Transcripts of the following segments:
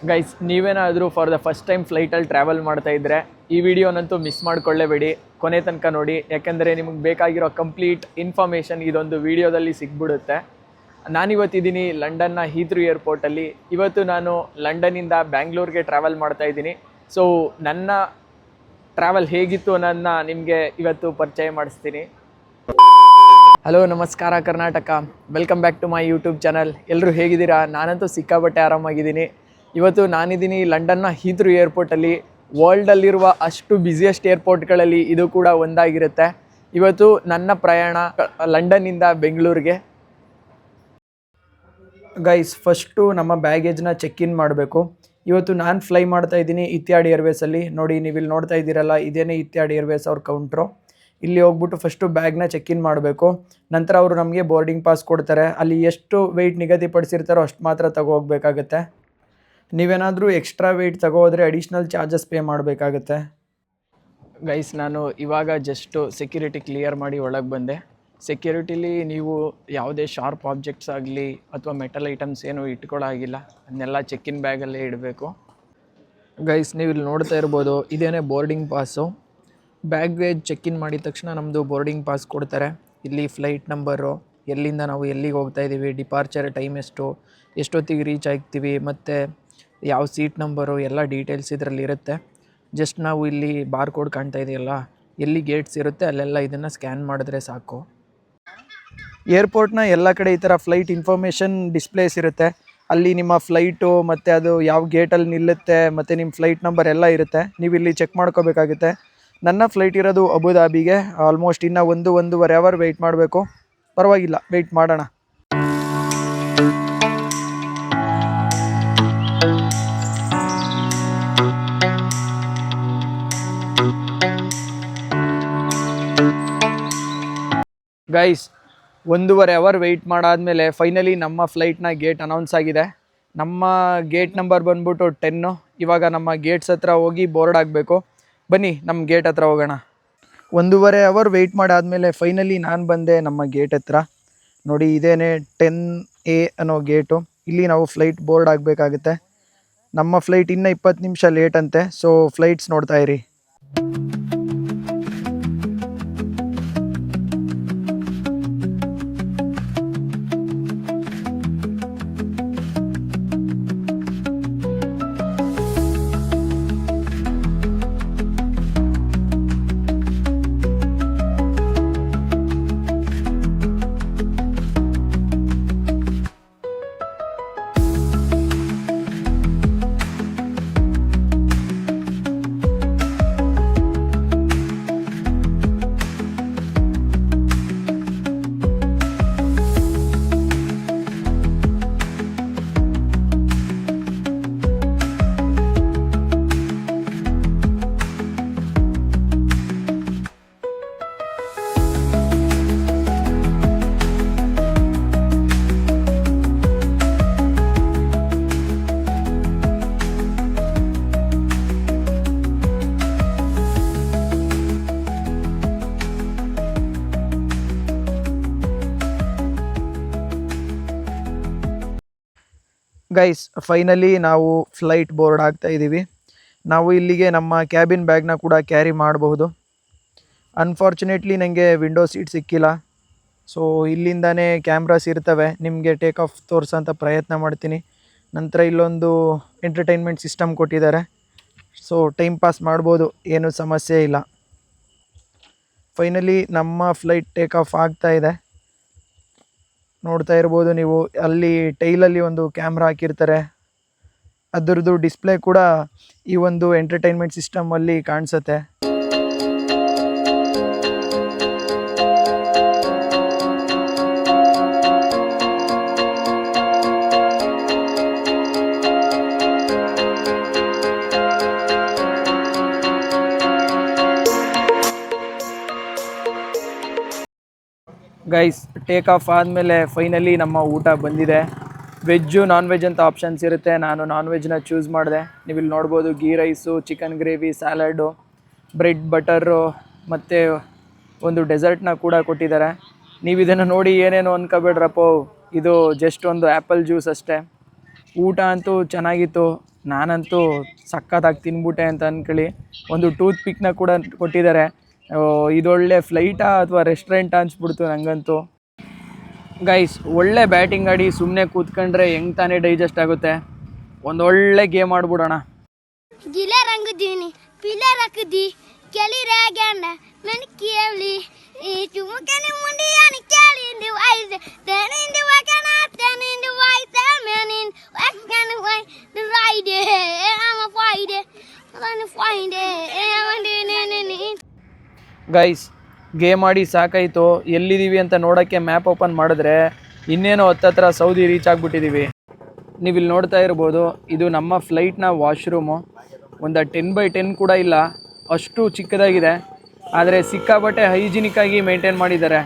Guys, ನೀವೇನಾದರೂ for the first time ಫ್ಲೈಟಲ್ಲಿ travel ಮಾಡ್ತಾ ಇದ್ದರೆ ಈ ವಿಡಿಯೋನಂತೂ ಮಿಸ್ ಮಾಡ್ಕೊಳ್ಳೇಬೇಡಿ, ಕೊನೆ ತನಕ ನೋಡಿ. ಯಾಕೆಂದರೆ ನಿಮಗೆ ಬೇಕಾಗಿರೋ ಕಂಪ್ಲೀಟ್ ಇನ್ಫಾರ್ಮೇಷನ್ ಇದೊಂದು ವಿಡಿಯೋದಲ್ಲಿ ಸಿಗ್ಬಿಡುತ್ತೆ. ನಾನಿವತ್ತಿದ್ದೀನಿ ಲಂಡನ್ನ ಹೀಥ್ರೂ ಏರ್ಪೋರ್ಟಲ್ಲಿ. ಇವತ್ತು ನಾನು ಲಂಡನ್ನಿಂದ ಬ್ಯಾಂಗ್ಳೂರ್ಗೆ ಟ್ರಾವೆಲ್ ಮಾಡ್ತಾ ಇದ್ದೀನಿ. ಸೊ ನನ್ನ ಟ್ರಾವೆಲ್ ಹೇಗಿತ್ತು ಅನ್ನೋದನ್ನ ನಿಮಗೆ ಇವತ್ತು ಪರಿಚಯ ಮಾಡಿಸ್ತೀನಿ. ಹಲೋ, ನಮಸ್ಕಾರ Karnataka. Welcome back to my YouTube channel. ಎಲ್ಲರೂ ಹೇಗಿದ್ದೀರಾ? ನಾನಂತೂ ಸಿಕ್ಕಾಪಟ್ಟೆ ಆರಾಮಾಗಿದ್ದೀನಿ. ಇವತ್ತು ನಾನಿದ್ದೀನಿ ಲಂಡನ್ನ ಹೀಥ್ರೂ ಏರ್ಪೋರ್ಟಲ್ಲಿ. ವರ್ಲ್ಡಲ್ಲಿರುವ ಅಷ್ಟು ಬ್ಯುಸಿಯೆಸ್ಟ್ ಏರ್ಪೋರ್ಟ್ಗಳಲ್ಲಿ ಇದು ಕೂಡ ಒಂದಾಗಿರುತ್ತೆ. ಇವತ್ತು ನನ್ನ ಪ್ರಯಾಣ ಲಂಡನ್ನಿಂದ ಬೆಂಗಳೂರಿಗೆ. ಗೈಸ್, ಫಸ್ಟು ನಮ್ಮ ಬ್ಯಾಗೇಜ್ನ ಚೆಕ್ ಇನ್ ಮಾಡಬೇಕು. ಇವತ್ತು ನಾನು ಫ್ಲೈ ಮಾಡ್ತಾ ಇದ್ದೀನಿ ಇತಿಹಾಡ್ ಏರ್ವೇಸಲ್ಲಿ. ನೋಡಿ, ನೀವು ಇಲ್ಲಿ ನೋಡ್ತಾ ಇದ್ದೀರಲ್ಲ, ಇದೇನೇ ಇತಿಹಾಡ್ ಏರ್ವೇಸ್ ಅವ್ರ ಕೌಂಟ್ರು. ಇಲ್ಲಿ ಹೋಗ್ಬಿಟ್ಟು ಫಸ್ಟು ಬ್ಯಾಗ್ನ ಚೆಕ್ ಇನ್ ಮಾಡಬೇಕು. ನಂತರ ಅವರು ನಮಗೆ ಬೋರ್ಡಿಂಗ್ ಪಾಸ್ ಕೊಡ್ತಾರೆ. ಅಲ್ಲಿ ಎಷ್ಟು ವೆಯ್ಟ್ ನಿಗದಿಪಡಿಸಿರ್ತಾರೋ ಅಷ್ಟು ಮಾತ್ರ ತಗೋಗ್ಬೇಕಾಗತ್ತೆ. ನೀವೇನಾದರೂ ಎಕ್ಸ್ಟ್ರಾ ವೆಯ್ಟ್ ತಗೋದ್ರೆ ಅಡಿಷ್ನಲ್ ಚಾರ್ಜಸ್ ಪೇ ಮಾಡಬೇಕಾಗತ್ತೆ. ಗೈಸ್, ನಾನು ಇವಾಗ ಜಸ್ಟು ಸೆಕ್ಯೂರಿಟಿ ಕ್ಲಿಯರ್ ಮಾಡಿ ಒಳಗೆ ಬಂದೆ. ಸೆಕ್ಯೂರಿಟಿಲಿ ನೀವು ಯಾವುದೇ ಶಾರ್ಪ್ ಆಬ್ಜೆಕ್ಟ್ಸ್ ಆಗಲಿ ಅಥವಾ ಮೆಟಲ್ ಐಟಮ್ಸ್ ಏನೂ ಇಟ್ಕೊಳ್ಳೋಂಗಿಲ್ಲ. ಅದನ್ನೆಲ್ಲ ಚೆಕ್ ಇನ್ ಬ್ಯಾಗಲ್ಲೇ ಇಡಬೇಕು. ಗೈಸ್, ನೀವು ಇಲ್ಲಿ ನೋಡ್ತಾ ಇರ್ಬೋದು, ಇದೇನೇ boarding pass. Baggage check in ಮಾಡಿದ ತಕ್ಷಣ ನಮ್ಮದು ಬೋರ್ಡಿಂಗ್ ಪಾಸ್ ಕೊಡ್ತಾರೆ. ಇಲ್ಲಿ ಫ್ಲೈಟ್ ನಂಬರು, ಎಲ್ಲಿಂದ ನಾವು ಎಲ್ಲಿಗೆ ಹೋಗ್ತಾ ಇದ್ದೀವಿ, ಡಿಪಾರ್ಚರ್ ಟೈಮ್ ಎಷ್ಟೊತ್ತಿಗೆ ರೀಚ್ ಆಗ್ತೀವಿ, ಮತ್ತು ಯಾವ ಸೀಟ್ ನಂಬರು, ಎಲ್ಲ ಡೀಟೇಲ್ಸ್ ಇದರಲ್ಲಿ ಇರುತ್ತೆ. ಜಸ್ಟ್ ನಾವು ಇಲ್ಲಿ ಬಾರ್ ಕೋಡ್ ಕಾಣ್ತಾ ಇದೆಯಲ್ಲ, ಎಲ್ಲಿ ಗೇಟ್ಸ್ ಇರುತ್ತೆ ಅಲ್ಲೆಲ್ಲ ಇದನ್ನು ಸ್ಕ್ಯಾನ್ ಮಾಡಿದ್ರೆ ಸಾಕು. ಏರ್ಪೋರ್ಟ್ನ ಎಲ್ಲ ಕಡೆ ಈ ಥರ ಫ್ಲೈಟ್ ಇನ್ಫಾರ್ಮೇಷನ್ ಡಿಸ್ಪ್ಲೇಸ್ ಇರುತ್ತೆ. ಅಲ್ಲಿ ನಿಮ್ಮ ಫ್ಲೈಟು ಮತ್ತು ಅದು ಯಾವ ಗೇಟಲ್ಲಿ ನಿಲ್ಲುತ್ತೆ ಮತ್ತು ನಿಮ್ಮ ಫ್ಲೈಟ್ ನಂಬರ್ ಎಲ್ಲ ಇರುತ್ತೆ. ನೀವು ಇಲ್ಲಿ ಚೆಕ್ ಮಾಡ್ಕೋಬೇಕಾಗುತ್ತೆ. ನನ್ನ ಫ್ಲೈಟ್ ಇರೋದು ಅಬುಧಾಬಿಗೆ. ಆಲ್ಮೋಸ್ಟ್ ಇನ್ನೂ ಒಂದೂವರೆ ಅವರ್ ವೆಯ್ಟ್ ಮಾಡಬೇಕು. ಪರವಾಗಿಲ್ಲ, ವೆಯ್ಟ್ ಮಾಡೋಣ. ಗೈಸ್, 1.5 ಅವರ್ ವೆಯ್ಟ್ ಮಾಡಾದಮೇಲೆ ಫೈನಲಿ ನಮ್ಮ ಫ್ಲೈಟ್ನ ಗೇಟ್ ಅನೌನ್ಸ್ ಆಗಿದೆ. ನಮ್ಮ ಗೇಟ್ ನಂಬರ್ ಬಂದ್ಬಿಟ್ಟು 10. ಇವಾಗ ನಮ್ಮ ಗೇಟ್ಸ್ ಹತ್ರ ಹೋಗಿ ಬೋರ್ಡ್ ಆಗಬೇಕು. ಬನ್ನಿ ನಮ್ಮ ಗೇಟ್ ಹತ್ರ ಹೋಗೋಣ. 1.5 ಅವರ್ ವೆಯ್ಟ್ ಮಾಡಾದಮೇಲೆ ಫೈನಲಿ ನಾನು ಬಂದೆ ನಮ್ಮ ಗೇಟ್ ಹತ್ರ. ನೋಡಿ, ಇದೇನೆ 10A ಅನ್ನೋ ಗೇಟು. ಇಲ್ಲಿ ನಾವು ಫ್ಲೈಟ್ ಬೋರ್ಡ್ ಆಗಬೇಕಾಗುತ್ತೆ. ನಮ್ಮ ಫ್ಲೈಟ್ ಇನ್ನೂ 20 ನಿಮಿಷ ಲೇಟ್ ಅಂತೆ. ಸೊ ಫ್ಲೈಟ್ಸ್ ನೋಡ್ತಾ ಇರಿ. ಗೈಸ್, ಫೈನಲಿ ನಾವು ಫ್ಲೈಟ್ ಬೋರ್ಡ್ ಆಗ್ತಾ ಇದ್ದೀವಿ. ನಾವು ಇಲ್ಲಿಗೆ ನಮ್ಮ ಕ್ಯಾಬಿನ್ ಬ್ಯಾಗ್ನ ಕೂಡ ಕ್ಯಾರಿ ಮಾಡಬಹುದು. ಅನ್ಫಾರ್ಚುನೇಟ್ಲಿ ನನಗೆ ವಿಂಡೋ ಸೀಟ್ ಸಿಕ್ಕಿಲ್ಲ. ಸೊ ಇಲ್ಲಿಂದನೇ ಕ್ಯಾಮ್ರಾಸ್ ಇರ್ತವೆ, ನಿಮಗೆ ಟೇಕ್ ಆಫ್ ತೋರಿಸೋಂಥ ಪ್ರಯತ್ನ ಮಾಡ್ತೀನಿ. ನಂತರ ಇಲ್ಲೊಂದು ಎಂಟರ್ಟೈನ್ಮೆಂಟ್ ಸಿಸ್ಟಮ್ ಕೊಟ್ಟಿದ್ದಾರೆ. ಸೊ ಟೈಮ್ ಪಾಸ್ ಮಾಡ್ಬೋದು, ಏನೂ ಸಮಸ್ಯೆ ಇಲ್ಲ. ಫೈನಲಿ ನಮ್ಮ ಫ್ಲೈಟ್ ಟೇಕ್ ಆಫ್ ಆಗ್ತಾ ಇದೆ. ನೋಡ್ತಾ ಇರ್ಬೋದು ನೀವು, ಅಲ್ಲಿ ಟೈಲಲ್ಲಿ ಒಂದು ಕ್ಯಾಮ್ರಾ ಹಾಕಿರ್ತಾರೆ. ಅದರದ್ದು ಡಿಸ್ಪ್ಲೇ ಕೂಡ ಈ ಒಂದು ಎಂಟರ್ಟೈನ್ಮೆಂಟ್ ಸಿಸ್ಟಮಲ್ಲಿ ಕಾಣಿಸುತ್ತೆ. ಗೈಸ್, ಟೇಕ್ ಆಫ್ ಆದಮೇಲೆ ಫೈನಲಿ ನಮ್ಮ ಊಟ ಬಂದಿದೆ. ವೆಜ್ಜು ನಾನ್ ವೆಜ್ ಅಂತ ಆಪ್ಷನ್ಸ್ ಇರುತ್ತೆ. ನಾನು ನಾನ್ ವೆಜ್ನ ಚೂಸ್ ಮಾಡಿದೆ. ನೀವು ಇಲ್ಲಿ ನೋಡ್ಬೋದು, ghee rice, chicken gravy, salad, bread butter ಮತ್ತು ಒಂದು ಡೆಸರ್ಟ್ನ ಕೂಡ ಕೊಟ್ಟಿದ್ದಾರೆ. ನೀವು ಇದನ್ನು ನೋಡಿ ಏನೇನು ಅಂದ್ಕೋಬೇಡ್ರಪ್ಪ, ಇದು ಜಸ್ಟ್ ಒಂದು ಆ್ಯಪಲ್ ಜ್ಯೂಸ್ ಅಷ್ಟೇ. ಊಟ ಅಂತೂ ಚೆನ್ನಾಗಿತ್ತು. ನಾನಂತೂ ಸಖತ್ತಾಗಿ ತಿನ್ಬಿಟ್ಟೆ ಅಂತ ಅಂದ್ಕೊಳ್ಳಿ. ಒಂದು ಟೂತ್ ಪಿಕ್ನ ಕೂಡ ಕೊಟ್ಟಿದ್ದಾರೆ. ಇದೊಳ್ಳೆ ಫ್ಲೈಟಾ ಅಥವಾ ರೆಸ್ಟೋರೆಂಟಾ ಅನ್ಸ್ಬಿಡ್ತು ನನಗಂತೂ. ಗೈಸ್, ಒಳ್ಳೆ ಬ್ಯಾಟಿಂಗ್ ಆಡಿ ಸುಮ್ಮನೆ ಕೂತ್ಕೊಂಡ್ರೆ ಹೆಂಗೆ ತಾನೇ ಡೈಜೆಸ್ಟ್ ಆಗುತ್ತೆ. ಒಂದೊಳ್ಳೆ ಗೇಮ್ ಆಡ್ಬಿಡೋಣ. ಗಿಲೆ ರಂಗುದೀನಿ ಪಿಲೆ ರಕ್ಕದಿ ಕೆಲಿ ರೇಗಣ್ಣ ನನ್ನ ಕೇಳಿ ಈ ಚುಮಕನ ಮುಂಡಿಯಾನ ಕೇಳಿಂದ ವೈಸ್ ತನಿಂದ ವಕನ ತನಿಂದ ವೈಸ್ ಮನಿಂದ ವಕನ ವೈ ದ ರೈಡ್ I'm a fighter I'm a fighter guys, game ಆಡಿ ಸಾಕಾಯಿತು. ಎಲ್ಲಿದ್ದೀವಿ ಅಂತ ನೋಡೋಕ್ಕೆ ಮ್ಯಾಪ್ ಓಪನ್ ಮಾಡಿದ್ರೆ ಇನ್ನೇನೋ ಹತ್ತತ್ರ ಸೌದಿ ರೀಚ್ ಆಗಿಬಿಟ್ಟಿದ್ದೀವಿ. ನೀವು ಇಲ್ಲಿ ನೋಡ್ತಾ ಇರ್ಬೋದು, ಇದು ನಮ್ಮ ಫ್ಲೈಟ್ನ ವಾಶ್ರೂಮು. ಒಂದು 10x10 ಕೂಡ ಇಲ್ಲ, ಅಷ್ಟು ಚಿಕ್ಕದಾಗಿದೆ. ಆದರೆ ಸಿಕ್ಕಾಪಟ್ಟೆ ಹೈಜಿನಿಕ್ಕಾಗಿ ಮೇಂಟೈನ್ ಮಾಡಿದ್ದಾರೆ.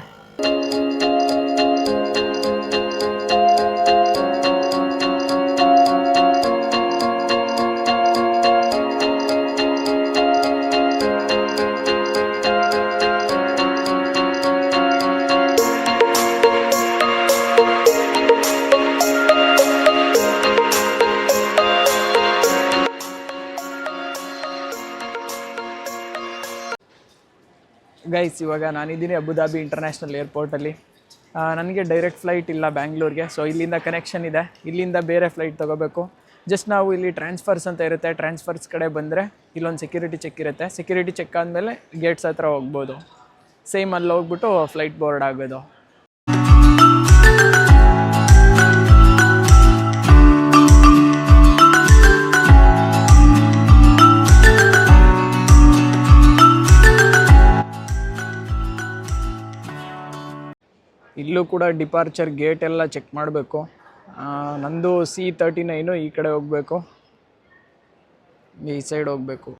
ಗೈಸ್, ಇವಾಗ ನಾನಿದ್ದೀನಿ ಅಬುದಾಬಿ ಇಂಟರ್ನ್ಯಾಷನಲ್ ಏರ್ಪೋರ್ಟಲ್ಲಿ. ನನಗೆ ಡೈರೆಕ್ಟ್ ಫ್ಲೈಟ್ ಇಲ್ಲ ಬ್ಯಾಂಗ್ಳೂರಿಗೆ. ಸೊ ಇಲ್ಲಿಂದ ಕನೆಕ್ಷನ್ ಇದೆ, ಇಲ್ಲಿಂದ ಬೇರೆ ಫ್ಲೈಟ್ ತೊಗೋಬೇಕು. ಜಸ್ಟ್ ನಾವು ಇಲ್ಲಿ ಟ್ರಾನ್ಸ್ಫರ್ಸ್ ಅಂತ ಇರುತ್ತೆ, ಟ್ರಾನ್ಸ್ಫರ್ಸ್ ಕಡೆ ಬಂದರೆ ಇಲ್ಲೊಂದು ಸೆಕ್ಯೂರಿಟಿ ಚೆಕ್ ಇರುತ್ತೆ. ಸೆಕ್ಯೂರಿಟಿ ಚೆಕ್ ಆದಮೇಲೆ ಗೇಟ್ಸ್ ಹತ್ರ ಹೋಗ್ಬೋದು. ಸೇಮ್ ಅಲ್ಲಿ ಹೋಗ್ಬಿಟ್ಟು ಫ್ಲೈಟ್ ಬೋರ್ಡ್ ಆಗೋದು. ಇಲ್ಲೂ ಕೂಡ ಡಿಪಾರ್ಚರ್ ಗೇಟ್ ಎಲ್ಲ ಚೆಕ್ ಮಾಡಬೇಕು. ನಂದು C39 ಈ ಕಡೆ ಹೋಗಬೇಕು, ಈ ಸೈಡ್ ಹೋಗಬೇಕು.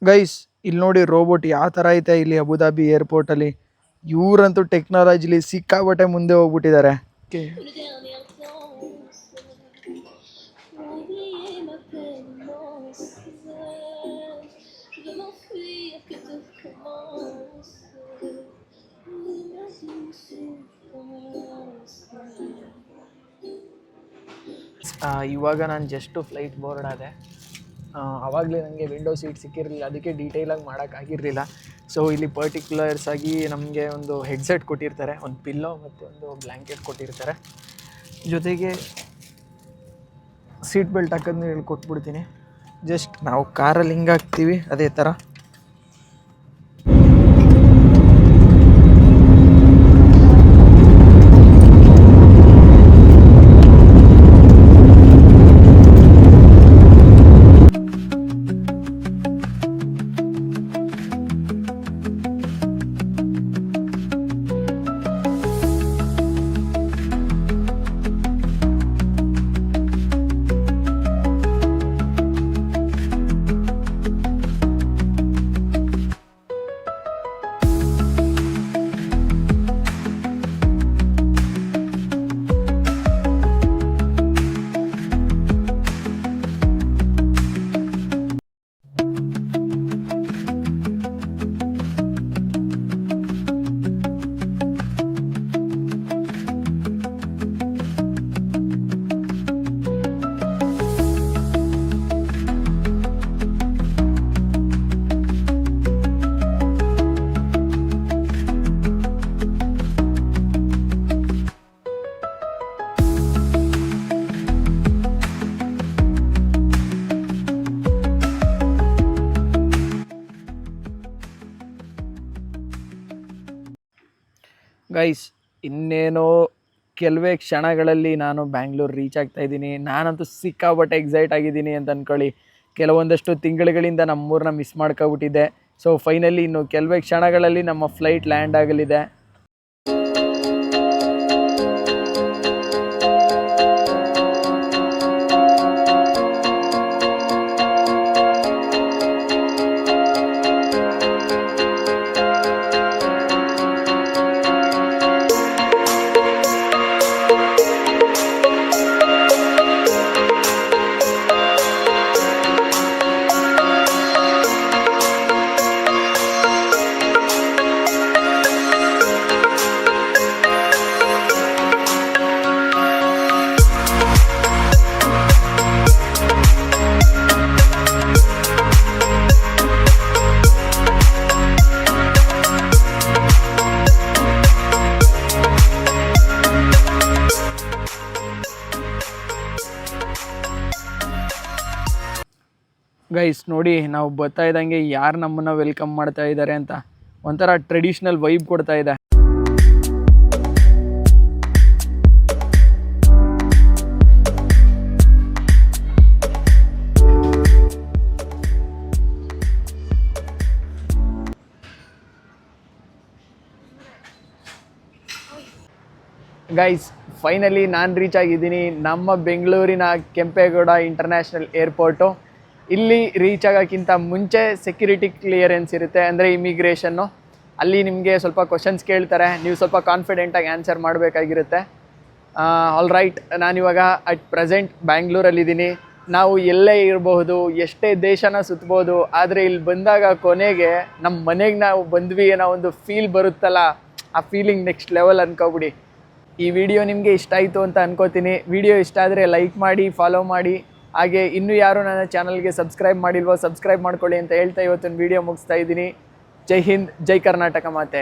ಗೈಸ್, ಇಲ್ಲಿ ನೋಡಿ ರೋಬೋಟ್ ಯಾವ ಥರ ಐತೆ ಇಲ್ಲಿ ಅಬುದಾಬಿ ಏರ್ಪೋರ್ಟಲ್ಲಿ. ಇವರಂತೂ ಟೆಕ್ನಾಲಜಿಲಿ ಸಿಕ್ಕಾಬಟ್ಟೆ ಮುಂದೆ ಹೋಗ್ಬಿಟ್ಟಿದ್ದಾರೆ. ಇವಾಗ ನಾನು ಜಸ್ಟು ಫ್ಲೈಟ್ ಬೋರ್ಡ್ ಆದೆ. ಆವಾಗಲೇ ನನಗೆ ವಿಂಡೋ ಸೀಟ್ ಸಿಕ್ಕಿರಲಿಲ್ಲ, ಅದಕ್ಕೆ ಡೀಟೇಲಾಗಿ ಮಾಡೋಕ್ಕಾಗಿರಲಿಲ್ಲ. ಸೊ ಇಲ್ಲಿ ಪರ್ಟಿಕ್ಯುಲರ್ಸ್ ಆಗಿ ನಮಗೆ ಒಂದು ಹೆಡ್ಸೆಟ್ ಕೊಟ್ಟಿರ್ತಾರೆ, ಒಂದು ಪಿಲ್ಲೋ ಮತ್ತು ಒಂದು ಬ್ಲ್ಯಾಂಕೆಟ್ ಕೊಟ್ಟಿರ್ತಾರೆ. ಜೊತೆಗೆ ಸೀಟ್ ಬೆಲ್ಟ್ ಹಾಕೋದನ್ನ ಹೇಳ್ಕೊಟ್ಬಿಡ್ತೀನಿ. ಜಸ್ಟ್ ನಾವು ಕಾರಲ್ಲಿ ಹಿಂಗೆ ಹಾಕ್ತೀವಿ ಅದೇ ಥರ. ಗೈಸ್, ಇನ್ನೇನೋ ಕೆಲವೇ ಕ್ಷಣಗಳಲ್ಲಿ ನಾನು ಬ್ಯಾಂಗ್ಳೂರು ರೀಚ್ ಆಗ್ತಾಯಿದ್ದೀನಿ. ನಾನಂತೂ ಸಿಕ್ಕಾಪಟ್ಟೆ ಎಕ್ಸೈಟ್ ಆಗಿದ್ದೀನಿ ಅಂತ ಅಂದ್ಕೊಳ್ಳಿ. ಕೆಲವೊಂದಷ್ಟು ತಿಂಗಳುಗಳಿಂದ ನಮ್ಮೂರನ್ನ ಮಿಸ್ ಮಾಡ್ಕೊಬಿಟ್ಟಿದ್ದೆ. ಸೊ ಫೈನಲಿ ಇನ್ನು ಕೆಲವೇ ಕ್ಷಣಗಳಲ್ಲಿ ನಮ್ಮ ಫ್ಲೈಟ್ ಲ್ಯಾಂಡ್ ಆಗಲಿದೆ. ಗೈಸ್ ನೋಡಿ, ನಾವು ಬರ್ತಾ ಇದ್ದಂಗೆ ಯಾರು ನಮ್ಮನ್ನು ವೆಲ್ಕಮ್ ಮಾಡ್ತಾ ಇದ್ದಾರೆ ಅಂತ ಒಂಥರ ಟ್ರೆಡಿಷ್ನಲ್ ವೈಬ್ ಕೊಡ್ತಾ ಇದೆ. ಗೈಸ್ ಫೈನಲಿ ನಾನು ರೀಚ್ ಆಗಿದ್ದೀನಿ ನಮ್ಮ ಬೆಂಗಳೂರಿನ ಕೆಂಪೇಗೌಡ ಇಂಟರ್ನ್ಯಾಷನಲ್ ಏರ್ಪೋರ್ಟು. ಇಲ್ಲಿ ರೀಚ್ ಆಗೋಕ್ಕಿಂತ ಮುಂಚೆ ಸೆಕ್ಯೂರಿಟಿ ಕ್ಲಿಯರೆನ್ಸ್ ಇರುತ್ತೆ, ಅಂದರೆ ಇಮಿಗ್ರೇಷನ್ನು. ಅಲ್ಲಿ ನಿಮಗೆ ಸ್ವಲ್ಪ ಕ್ವಶನ್ಸ್ ಕೇಳ್ತಾರೆ, ನೀವು ಸ್ವಲ್ಪ ಕಾನ್ಫಿಡೆಂಟಾಗಿ ಆನ್ಸರ್ ಮಾಡಬೇಕಾಗಿರುತ್ತೆ. ಆಲ್ ರೈಟ್, ನಾನಿವಾಗ ಅಟ್ ಪ್ರೆಸೆಂಟ್ ಬ್ಯಾಂಗ್ಳೂರಲ್ಲಿದ್ದೀನಿ. ನಾವು ಎಲ್ಲೇ ಇರಬಹುದು, ಎಷ್ಟೇ ದೇಶನ ಸುತ್ತಬೋದು, ಆದರೆ ಇಲ್ಲಿ ಬಂದಾಗ ಕೊನೆಗೆ ನಮ್ಮ ಮನೆಗೆ ನಾವು ಬಂದ್ವಿ ಅನ್ನೋ ಒಂದು ಫೀಲ್ ಬರುತ್ತಲ್ಲ, ಆ ಫೀಲಿಂಗ್ ನೆಕ್ಸ್ಟ್ ಲೆವೆಲ್ ಅನ್ಕೋಬಿಡಿ. ಈ ವಿಡಿಯೋ ನಿಮಗೆ ಇಷ್ಟ ಆಯಿತು ಅಂತ ಅನ್ಕೋತೀನಿ. ವಿಡಿಯೋ ಇಷ್ಟ ಆದರೆ ಲೈಕ್ ಮಾಡಿ, ಫಾಲೋ ಮಾಡಿ. ಹಾಗೆ ಇನ್ನೂ ಯಾರು ನನ್ನ ಚಾನಲ್ಗೆ ಸಬ್ಸ್ಕ್ರೈಬ್ ಮಾಡಿಲ್ವೋ ಸಬ್ಸ್ಕ್ರೈಬ್ ಮಾಡ್ಕೊಳ್ಳಿ ಅಂತ ಹೇಳ್ತಾ ಇವತ್ತಿನ ವಿಡಿಯೋ ಮುಗಿಸ್ತಾ ಇದ್ದೀನಿ. ಜೈ ಹಿಂದ್, ಜೈ ಕರ್ನಾಟಕ ಮಾತೆ.